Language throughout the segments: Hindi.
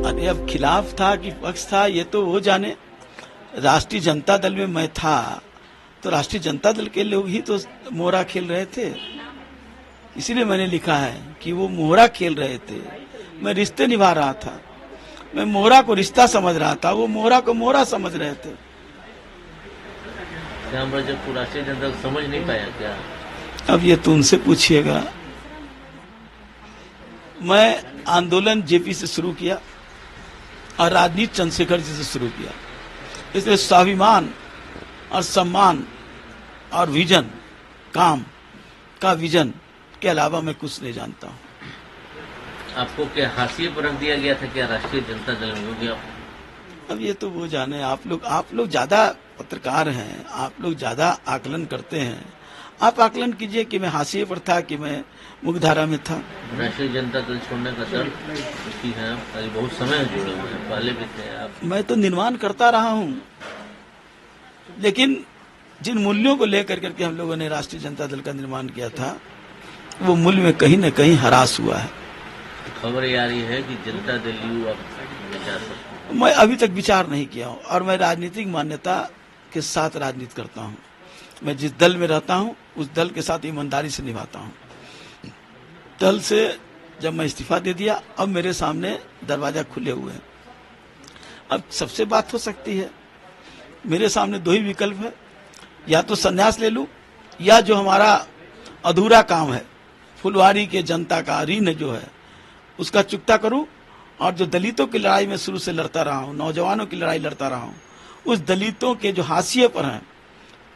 अरे अब खिलाफ था कि पक्ष था ये तो वो जाने। राष्ट्रीय जनता दल में मैं था तो राष्ट्रीय जनता दल के लोग ही तो मोहरा खेल रहे थे, इसीलिए मैंने लिखा है कि वो मोहरा खेल रहे थे, मैं रिश्ते निभा रहा था। मैं मोहरा को रिश्ता समझ रहा था, वो मोहरा को मोहरा समझ रहे थे। जब राष्ट्रीय जनता दल समझ नहीं पाया क्या? अब ये तो उनसे पूछिएगा। मैं आंदोलन जेपी से शुरू किया और राजनीति चंद्रशेखर जी से शुरू किया, इसलिए स्वाभिमान और सम्मान और विजन, काम का विजन के अलावा मैं कुछ नहीं जानता हूँ। आपको क्या हाशिए पर रख दिया गया था क्या राष्ट्रीय जनता दल में? हो गया अब ये तो वो जाने। आप लोग ज्यादा पत्रकार हैं, आप लोग ज्यादा आकलन करते हैं। आप आकलन कीजिए कि मैं हाशिए पर था कि मैं मुख्यधारा में था। राष्ट्रीय जनता दल छोड़ने का दल है, बहुत समय जुड़े हुए हैं, पहले भी थे आप। मैं तो निर्माण करता रहा हूँ, लेकिन जिन मूल्यों को लेकर करके हम लोगों ने राष्ट्रीय जनता दल का निर्माण किया था, वो मूल्य में कहीं न कहीं हरास हुआ है। खबर ये आ रही है कि जनता दल यू अब विचार सकते। मैं अभी तक विचार नहीं किया हूँ और मैं राजनीतिक मान्यता के साथ राजनीति करता हूँ। मैं जिस दल में रहता हूँ उस दल के साथ ईमानदारी से निभाता हूँ। दल से जब मैं इस्तीफा दे दिया, अब मेरे सामने दरवाजा खुले हुए हैं। अब सबसे बात हो सकती है। मेरे सामने दो ही विकल्प है, या तो संन्यास ले लूं या जो हमारा अधूरा काम है, फुलवारी के जनता का ऋण जो है उसका चुकता करूं, और जो दलितों की लड़ाई में शुरू से लड़ता रहा हूं, नौजवानों की लड़ाई लड़ता रहा हूं, उस दलितों के जो हाशिए पर हैं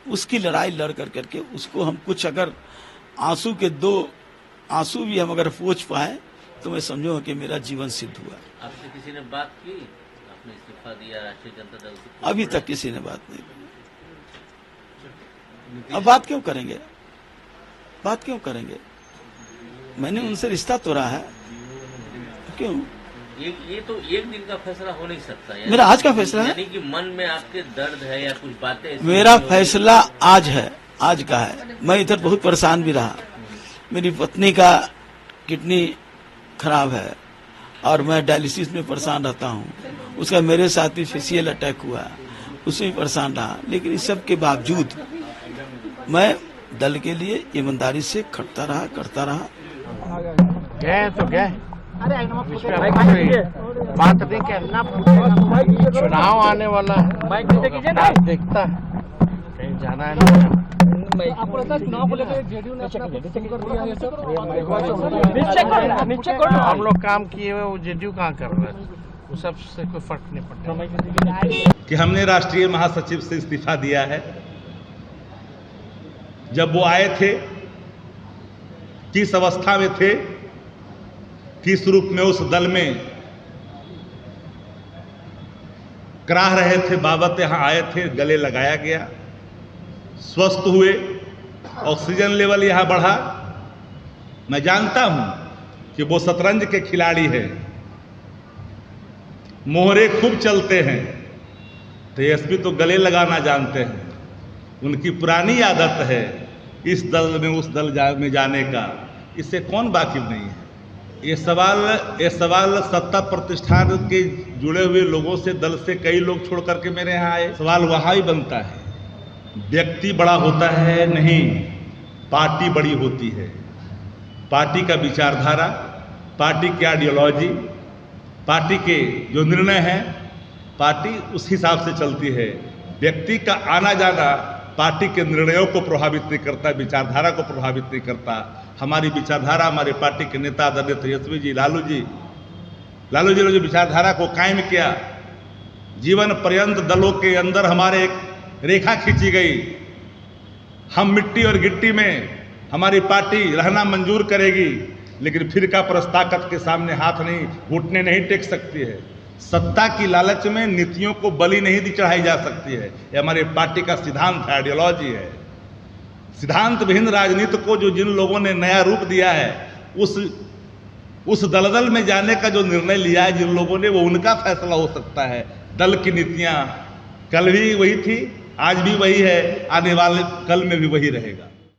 उसकी लड़ाई लड़ करके उसको हम कुछ अगर आंसू के दो आंसू भी हम अगर पोंछ पाए तो मैं समझूंगा कि मेरा जीवन सिद्ध हुआ। आपसे किसी ने बात की? आपने इस्तीफा दिया राष्ट्रीय जनता दल से? अभी तक किसी ने बात नहीं की। अब बात क्यों करेंगे? बात क्यों करेंगे? मैंने उनसे रिश्ता तोड़ा है, क्यों? ये तो एक दिन का फैसला हो नहीं सकता। मेरा आज का फैसला है। यानी कि मन में आपके दर्द है या कुछ बातें? मेरा फैसला आज है, आज का है। मैं इधर बहुत परेशान भी रहा। मेरी पत्नी का किडनी खराब है और मैं डायलिसिस में परेशान रहता हूँ। उसका मेरे साथ भी फेशियल अटैक हुआ, उसमें परेशान रहा। लेकिन इस सब के बावजूद मैं दल के लिए ईमानदारी से खटता रहा, करता रहा। गए तो गए, बात नहीं करना। चुनाव आने वाला है, देखता है कहीं जाना है। आपको लगता है चुनाव को लेकर जेडीयू ने हम लोग काम किए हुए, वो जेडीयू कहाँ कर रहा है? वो सबसे कोई फर्क नहीं पड़ता कि हमने राष्ट्रीय महासचिव से इस्तीफा दिया है। जब वो आए थे, किस अवस्था में थे, किस रूप में उस दल में कराह रहे थे, बाबत यहां आए थे, गले लगाया गया, स्वस्थ हुए, ऑक्सीजन लेवल यहां बढ़ा। मैं जानता हूं कि वो शतरंज के खिलाड़ी हैं, मोहरे खूब चलते हैं। तो एसपी तो गले लगाना जानते हैं, उनकी पुरानी आदत है इस दल में उस दल में जाने का। इससे कौन वाकिफ नहीं है? ये सवाल सत्ता प्रतिष्ठान के जुड़े हुए लोगों से, दल से कई लोग छोड़ करके मेरे यहाँ आए। सवाल वहाँ ही बनता है, व्यक्ति बड़ा होता है नहीं, पार्टी बड़ी होती है। पार्टी का विचारधारा, पार्टी की आइडियोलॉजी, पार्टी के जो निर्णय हैं, पार्टी उस हिसाब से चलती है। व्यक्ति का आना जाना पार्टी के निर्णयों को प्रभावित नहीं करता, विचारधारा को प्रभावित नहीं करता। हमारी विचारधारा, हमारे पार्टी के नेता आदरणीय तेजस्वी जी, लालू जी ने जो विचारधारा को कायम किया, जीवन पर्यंत दलों के अंदर हमारे एक रेखा खींची गई। हम मिट्टी और गिट्टी में हमारी पार्टी रहना मंजूर करेगी, लेकिन फिरका परस्त ताकत के सामने हाथ नहीं, घुटने नहीं टेक सकती है। सत्ता की लालच में नीतियों को बलि नहीं चढ़ाई जा सकती है। यह हमारे पार्टी का सिद्धांत है, आइडियोलॉजी है। सिद्धांत विहीन राजनीति को जो जिन लोगों ने नया रूप दिया है, उस दलदल में जाने का जो निर्णय लिया है जिन लोगों ने, वो उनका फैसला हो सकता है। दल की नीतियां कल भी वही थी, आज भी वही है, आने वाले कल में भी वही रहेगा।